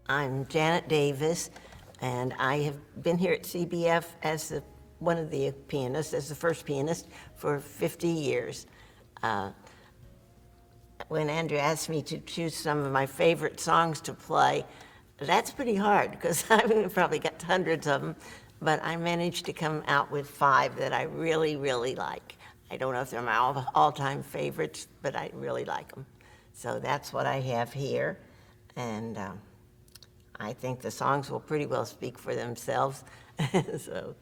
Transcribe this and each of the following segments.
I'm Janet Davis, and I have been here at CBF as one of the pianists, as the first pianist, for 50 years. When Andrew asked me to choose some of my favorite songs to play, that's pretty hard because I've probably got hundreds of them, but I managed to come out with 5 that I really, really like. I don't know if they're my all-time favorites, but I really like them. So that's what I have here, and I think the songs will pretty well speak for themselves. So.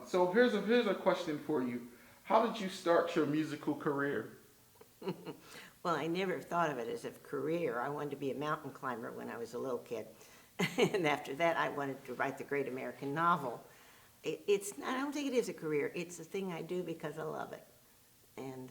So here's a question for you. How did you start your musical career? Well, I never thought of it as a career. I wanted to be a mountain climber when I was a little kid. And after that, I wanted to write the great American novel. I don't think it is a career. It's a thing I do because I love it. And,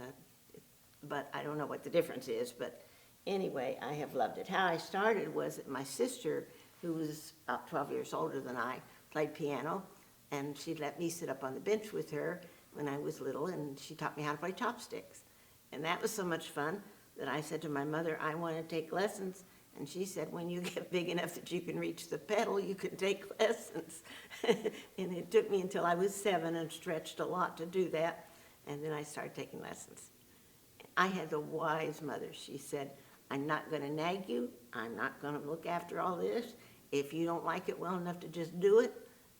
but I don't know what the difference is. But anyway, I have loved it. How I started was that my sister, who was about 12 years older than I, played piano. And she let me sit up on the bench with her when I was little, and she taught me how to play chopsticks. And that was so much fun that I said to my mother, I want to take lessons. And she said, when you get big enough that you can reach the pedal, you can take lessons. And it took me until I was 7 and stretched a lot to do that. And then I started taking lessons. I had a wise mother. She said, I'm not going to nag you. I'm not going to look after all this. If you don't like it well enough to just do it,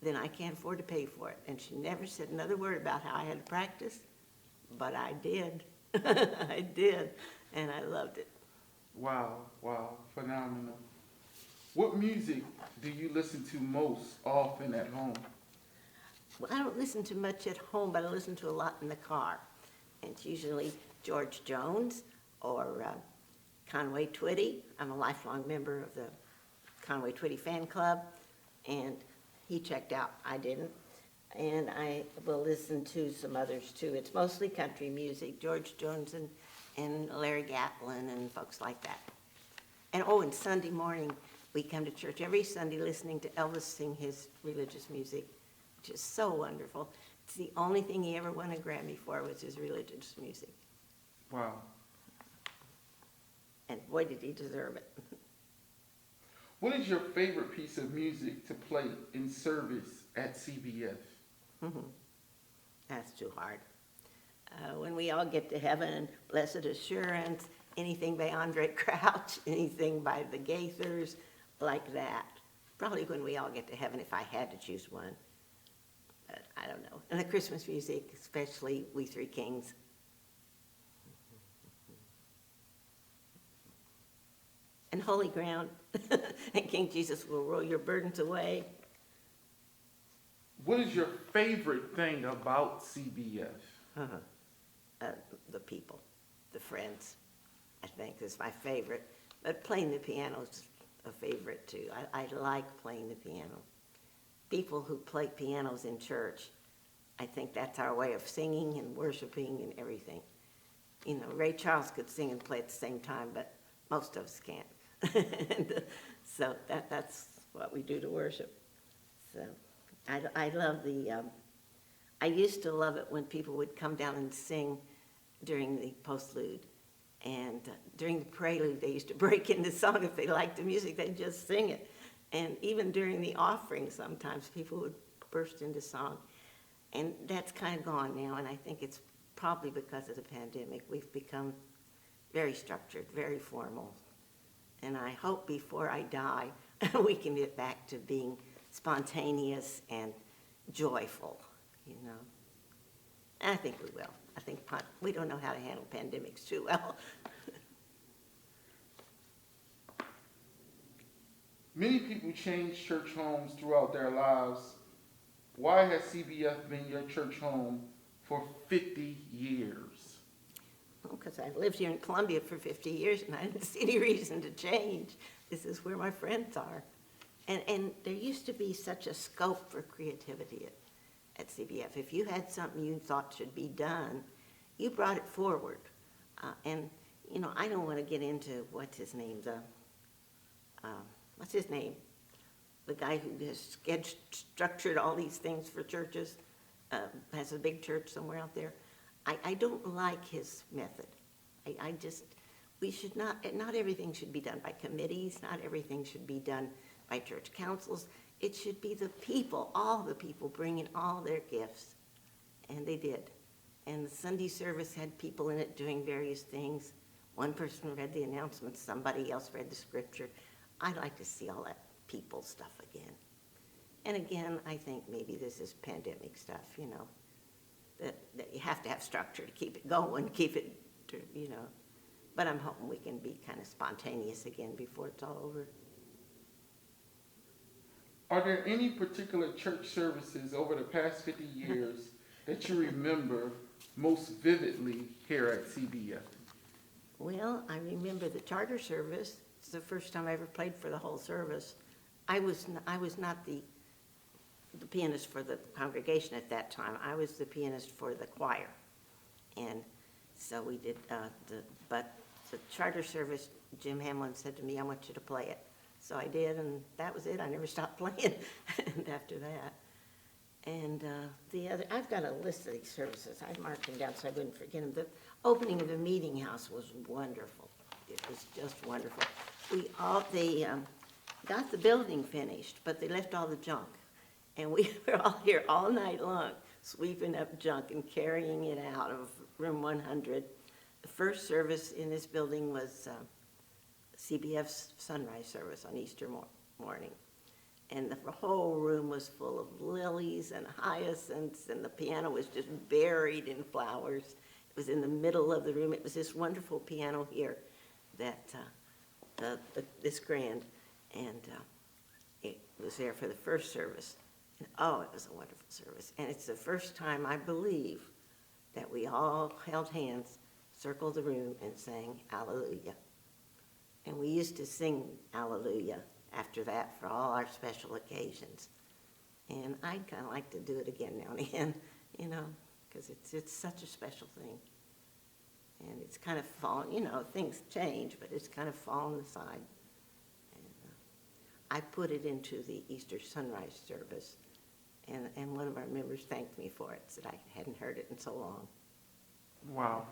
then I can't afford to pay for it. And she never said another word about how I had to practice, but I did. I did, and I loved it. Wow, wow, phenomenal. What music do you listen to most often at home? Well, I don't listen to much at home, but I listen to a lot in the car. And it's usually George Jones or Conway Twitty. I'm a lifelong member of the Conway Twitty fan club, and he checked out, I didn't. And I will listen to some others too. It's mostly country music, George Jones and Larry Gatlin and folks like that. And Sunday morning, we come to church every Sunday listening to Elvis sing his religious music, which is so wonderful. It's the only thing he ever won a Grammy for was his religious music. Wow. And boy, did he deserve it. What is your favorite piece of music to play in service at CBF? That's too hard. When we all get to heaven, Blessed Assurance, anything by Andre Crouch, anything by the Gaithers, like that. Probably when we all get to heaven if I had to choose one. But I don't know. And the Christmas music, especially We Three Kings. And Holy Ground, and King Jesus will roll your burdens away. What is your favorite thing about CBF? The people, the friends, I think is my favorite. But playing the piano is a favorite too. I like playing the piano. People who play pianos in church, I think that's our way of singing and worshiping and everything. You know, Ray Charles could sing and play at the same time, but most of us can't. And, so that's what we do to worship. So I love I used to love it when people would come down and sing during the postlude. And during the prelude, they used to break into song. If they liked the music, they'd just sing it. And even during the offering, sometimes people would burst into song. And that's kind of gone now, and I think it's probably because of the pandemic. We've become very structured, very formal. And I hope before I die, we can get back to being spontaneous and joyful, you know. And I think we will. I think we don't know how to handle pandemics too well. Many people change church homes throughout their lives. Why has CBF been your church home for 50 years? Because I've lived here in Columbia for 50 years and I didn't see any reason to change. This is where my friends are. And there used to be such a scope for creativity at CBF. If you had something you thought should be done, you brought it forward. And, you know, I don't want to get into what's his name, the guy who has structured all these things for churches, has a big church somewhere out there. I don't like his method. We should not everything should be done by committees, not everything should be done by church councils. It should be the people, all the people bringing all their gifts. And they did. And the Sunday service had people in it doing various things. One person read the announcements, somebody else read the scripture. I'd like to see all that people stuff again. And again, I think maybe this is pandemic stuff, you know, that you have to have structure to keep it going, keep it, you know. But I'm hoping we can be kind of spontaneous again before it's all over. Are there any particular church services over the past 50 years that you remember most vividly here at CBF? Well, I remember the charter service. It's the first time I ever played for the whole service. I was not the pianist for the congregation at that time. I was the pianist for the choir. And so we did, but the charter service, Jim Hamlin said to me, I want you to play it. So I did, and that was it. I never stopped playing and after that. And I've got a list of these services. I marked them down so I wouldn't forget them. The opening of the meeting house was wonderful. It was just wonderful. They got the building finished, but they left all the junk. And we were all here all night long, sweeping up junk and carrying it out of room 100. The first service in this building was CBF's sunrise service on Easter morning. And the whole room was full of lilies and hyacinths, and the piano was just buried in flowers. It was in the middle of the room. It was this wonderful piano here that this grand, and it was there for the first service. And oh, it was a wonderful service. And it's the first time, I believe, that we all held hands, circled the room, and sang Hallelujah. And we used to sing Hallelujah after that for all our special occasions. And I'd kind of like to do it again now and again, you know, because it's such a special thing. And it's kind of fallen, you know, things change, but it's kind of fallen aside. And I put it into the Easter sunrise service, and one of our members thanked me for it, said I hadn't heard it in so long. Wow.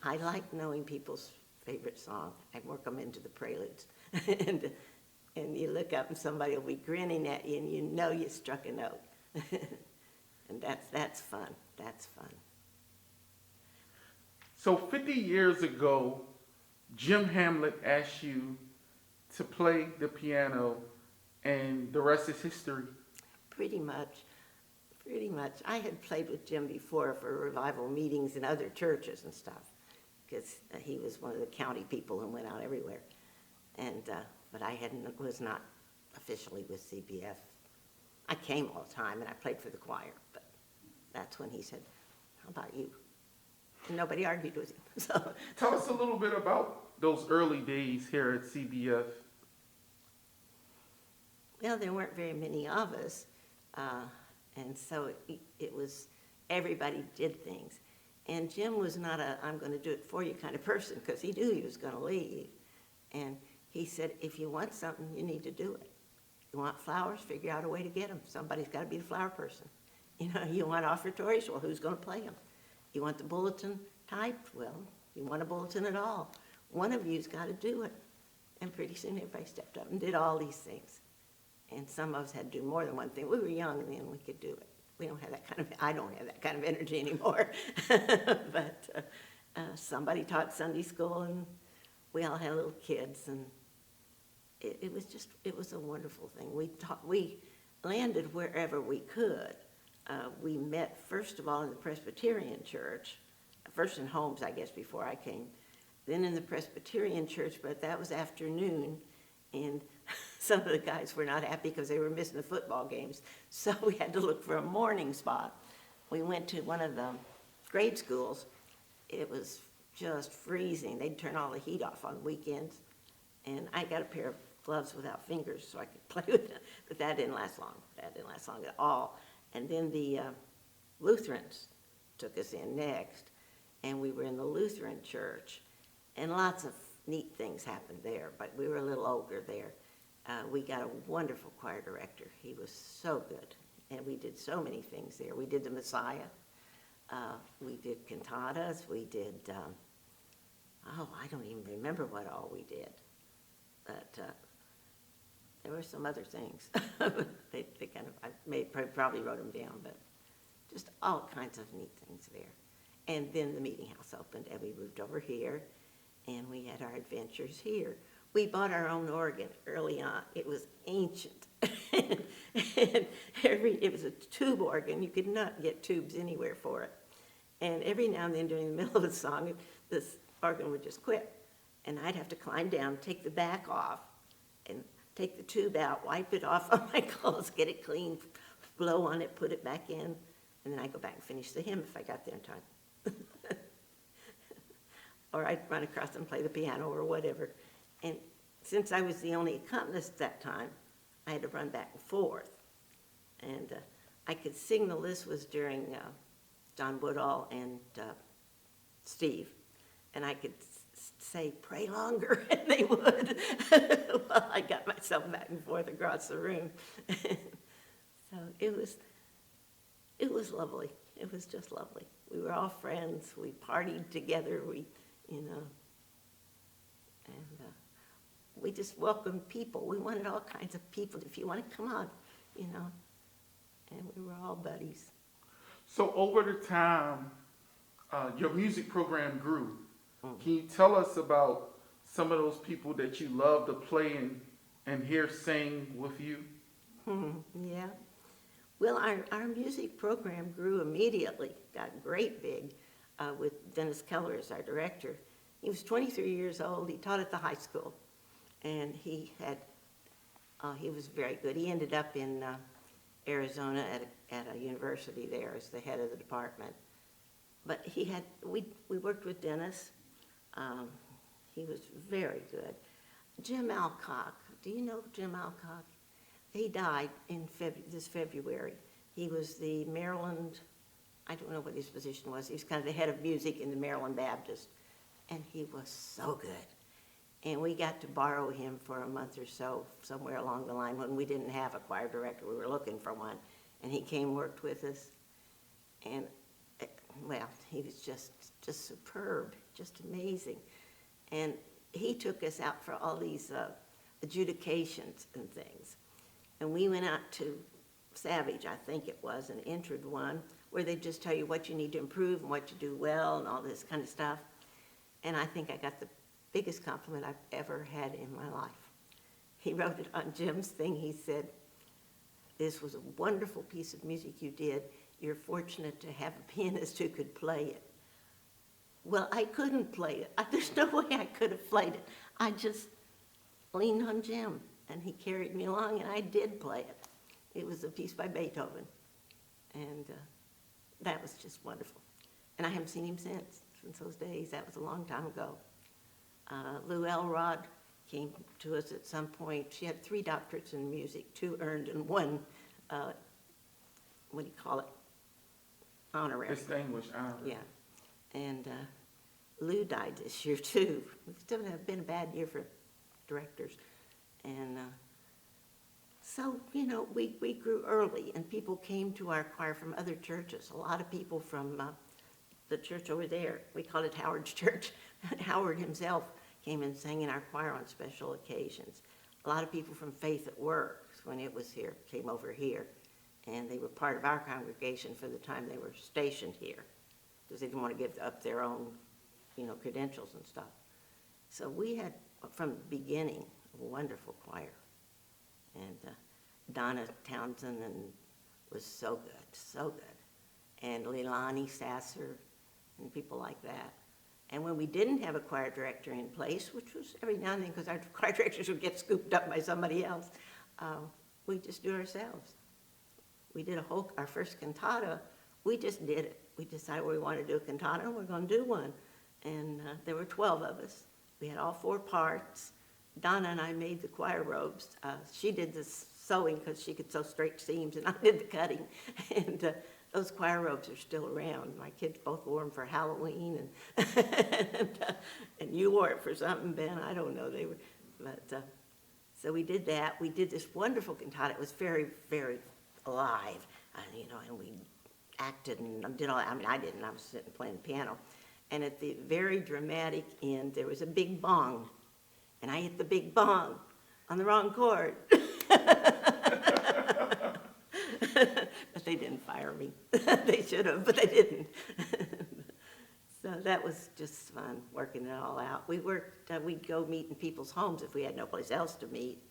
I like knowing people's favorite song. I work them into the preludes. and you look up and somebody will be grinning at you and you know you struck a note. And that's fun. That's fun. So 50 years ago, Jim Hamlet asked you to play the piano, and the rest is history. Pretty much. I had played with Jim before for revival meetings in other churches and stuff, because he was one of the county people who went out everywhere. And but was not officially with CBF. I came all the time and I played for the choir, but that's when he said, "How about you?" And nobody argued with him. So Tell us a little bit about those early days here at CBF. well, there weren't very many of us, and so it was everybody did things. And Jim was not a "I'm going to do it for you" kind of person, because he knew he was going to leave. And he said, if you want something, you need to do it. You want flowers, figure out a way to get them. Somebody's got to be the flower person. You know, you want offertories, well, who's going to play them? You want the bulletin typed, well, you want a bulletin at all. One of you's got to do it. And pretty soon everybody stepped up and did all these things. And some of us had to do more than one thing. We were young and then we could do it. We don't have that kind of, I don't have that kind of energy anymore. But somebody taught Sunday school, and we all had little kids, and it was a wonderful thing. We landed wherever we could. We met, first of all, in the Presbyterian church, first in Holmes, I guess, before I came, then in the Presbyterian church, but that was afternoon, and some of the guys were not happy because they were missing the football games, so we had to look for a morning spot. We went to one of the grade schools. It was just freezing. They'd turn all the heat off on weekends, and I got a pair of gloves without fingers so I could play with them, but that didn't last long. That didn't last long at all. And then the Lutherans took us in next, and we were in the Lutheran church, and lots of neat things happened there, but we were a little older there. We got a wonderful choir director. He was so good, and we did so many things there. We did the Messiah. We did cantatas. We did, I don't even remember what all we did, but there were some other things. they kind of, probably wrote them down, but just all kinds of neat things there. And then the meeting house opened, and we moved over here, and we had our adventures here. We bought our own organ early on. It was ancient. and it was a tube organ. You could not get tubes anywhere for it. And every now and then during the middle of a song, this organ would just quit. And I'd have to climb down, take the back off, and take the tube out, wipe it off on my clothes, get it clean, blow on it, put it back in, and then I'd go back and finish the hymn if I got there in time. Or I'd run across and play the piano or whatever. And since I was the only accompanist that time, I had to run back and forth. And I could signal. This was during John Woodall and Steve. And I could say, pray longer, and they would. Well, I got myself back and forth across the room. So it was lovely. It was just lovely. We were all friends. We partied together. And we just welcomed people. We wanted all kinds of people. If you want to come on, and we were all buddies. So over the time, your music program grew. Can you tell us about some of those people that you love to play and hear sing with you? Yeah. Well, our music program grew immediately, got great big, with Dennis Keller as our director. He was 23 years old. He taught at the high school, and he was very good. He ended up in Arizona at a university there as the head of the department. But we worked with Dennis. He was very good. Jim Alcock, do you know Jim Alcock? He died in this February. He was the Maryland, I don't know what his position was. He was kind of the head of music in the Maryland Baptist. And he was so good. And we got to borrow him for a month or so, somewhere along the line when we didn't have a choir director. We were looking for one. And he came, worked with us. And, well, he was just superb, just amazing. And he took us out for all these adjudications and things. And we went out to Savage, I think it was, and entered one where they just tell you what you need to improve and what you do well and all this kind of stuff. And I think I got the biggest compliment I've ever had in my life. He wrote it on Jim's thing. He said, "This was a wonderful piece of music you did. You're fortunate to have a pianist who could play it." Well, I couldn't play it. There's no way I could have played it. I just leaned on Jim, and he carried me along, and I did play it. It was a piece by Beethoven, and that was just wonderful. And I haven't seen him since those days. That was a long time ago. Lou Elrod came to us at some point. She had 3 doctorates in music, 2 earned and 1, what do you call it, honorary. Distinguished honor. Yeah. And Lou died this year, too. It's still been a bad year for directors. And so, we grew early, and people came to our choir from other churches. A lot of people from the church over there, we called it Howard's Church. Howard himself came and sang in our choir on special occasions. A lot of people from Faith at Work, when it was here, came over here. And they were part of our congregation for the time they were stationed here, because they didn't want to give up their own, credentials and stuff. So we had, from the beginning, a wonderful choir. And Donna Townsend was so good. And Leilani Sasser and people like that. And when we didn't have a choir director in place, which was every now and then, because our choir directors would get scooped up by somebody else, we just do it ourselves. We did our first cantata, we just did it. We decided we wanted to do a cantata, and we're going to do one. And there were 12 of us. We had all 4 parts. Donna and I made the choir robes. She did the sewing because she could sew straight seams, and I did the cutting. And those choir robes are still around. My kids both wore them for Halloween, and you wore it for something, Ben. I don't know. So we did that. We did this wonderful cantata. It was very, very alive, and we acted and did all that. I mean, I didn't. I was sitting playing the piano. And at the very dramatic end, there was a big bong, and I hit the big bong on the wrong chord. But they didn't fire me. They should have, but they didn't. So that was just fun, working it all out. We'd go meet in people's homes if we had no place else to meet.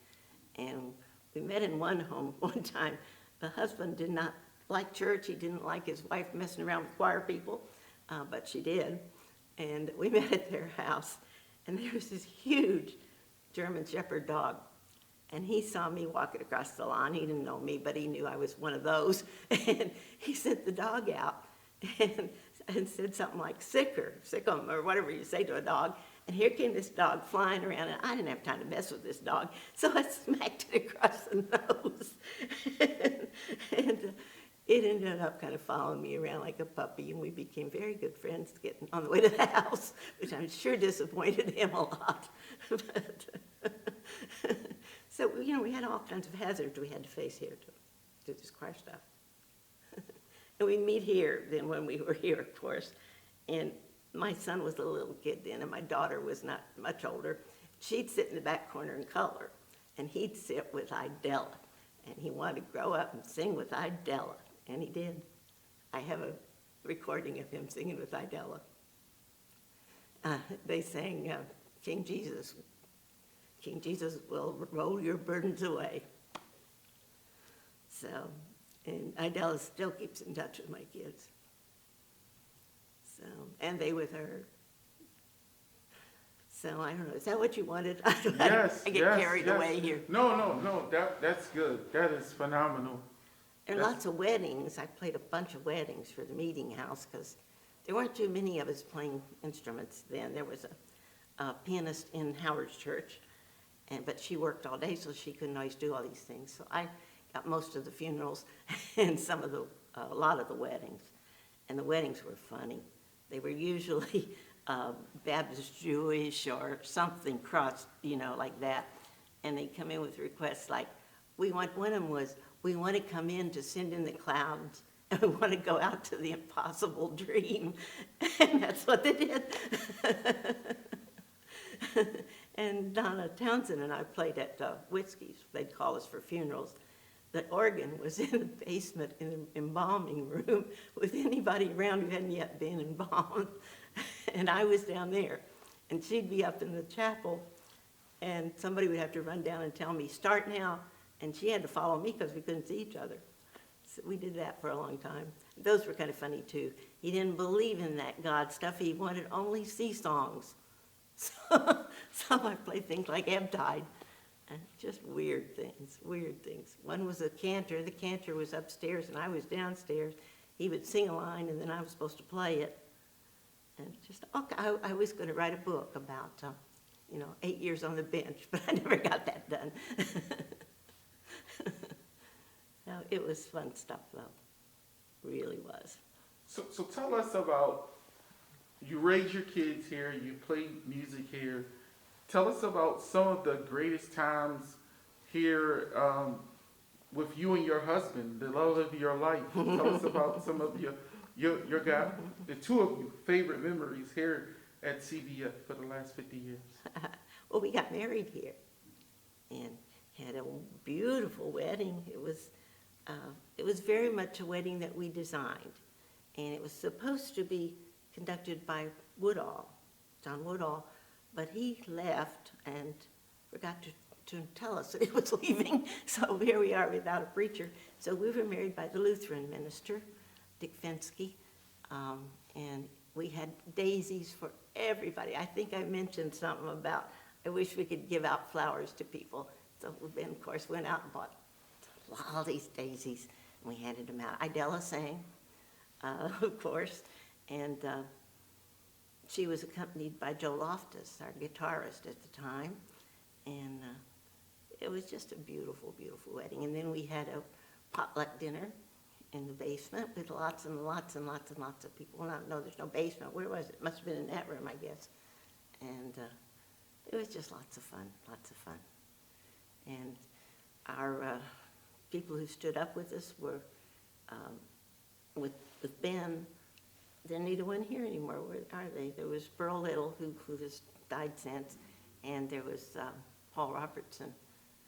And we met in one home one time. The husband did not like church. He didn't like his wife messing around with choir people, but she did. And we met at their house, and there was this huge German Shepherd dog. And he saw me walking across the lawn. He didn't know me, but he knew I was one of those. And he sent the dog out and said something like, sick 'em, or whatever you say to a dog. And here came this dog flying around, and I didn't have time to mess with this dog, so I smacked it across the nose. and it ended up kind of following me around like a puppy, and we became very good friends getting on the way to the house, which I'm sure disappointed him a lot. So, we had all kinds of hazards we had to face here to this choir stuff. And we'd meet here then when we were here, of course. And my son was a little kid then, and my daughter was not much older. She'd sit in the back corner and color, and he'd sit with Idella. And he wanted to grow up and sing with Idella, and he did. I have a recording of him singing with Idella. They sang King Jesus. King Jesus will roll your burdens away. So, and Idella still keeps in touch with my kids. So, and they with her. So I don't know, is that what you wanted? Yes, I get carried away here. No, that's good. That is phenomenal. There are lots of weddings. I played a bunch of weddings for the meeting house because there weren't too many of us playing instruments then. There was a pianist in Howard's church, but she worked all day, so she couldn't always do all these things. So I got most of the funerals and a lot of the weddings. And the weddings were funny. They were usually Baptist Jewish or something crossed, like that. And they'd come in with requests like, one of them was, we want to come in to send in the clouds, and we want to go out to the impossible dream. And that's what they did. And Donna Townsend and I played at Whiskey's. They'd call us for funerals. The organ was in the basement in the embalming room with anybody around who hadn't yet been embalmed. And I was down there. And she'd be up in the chapel, and somebody would have to run down and tell me, start now. And she had to follow me because we couldn't see each other. So we did that for a long time. Those were kind of funny, too. He didn't believe in that God stuff. He wanted only sea songs. So I played things like Ebb Tide. And just weird things. One was a cantor. The cantor was upstairs and I was downstairs. He would sing a line and then I was supposed to play it. And just, okay, I was going to write a book about, 8 years on the bench, but I never got that done. No, it was fun stuff, though. Really was. So tell us about, you raise your kids here, you play music here. Tell us about some of the greatest times here with you and your husband, the love of your life. Tell us about some of your guy, the two of you, favorite memories here at CVF for the last 50 years. Well, we got married here and had a beautiful wedding. It was very much a wedding that we designed, and it was supposed to be conducted by Woodall, John Woodall, but he left and forgot to tell us that he was leaving, so here we are without a preacher. So we were married by the Lutheran minister, Dick Fensky, and we had daisies for everybody. I think I mentioned something about, I wish we could give out flowers to people. So we then, of course, went out and bought all these daisies, and we handed them out. Idella sang, of course, and she was accompanied by Joe Loftus, our guitarist at the time, and it was just a beautiful, beautiful wedding. And then we had a potluck dinner in the basement with lots and lots and lots and lots of people. No, there's no basement. Where was it? It must have been in that room, I guess. And it was just lots of fun, lots of fun. And our people who stood up with us were, with Ben. There neither one here anymore. Where are they? There was Burl Little, who has died since, and there was Paul Robertson,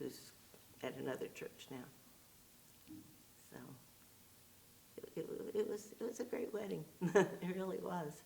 who's at another church now. So it was a great wedding. It really was.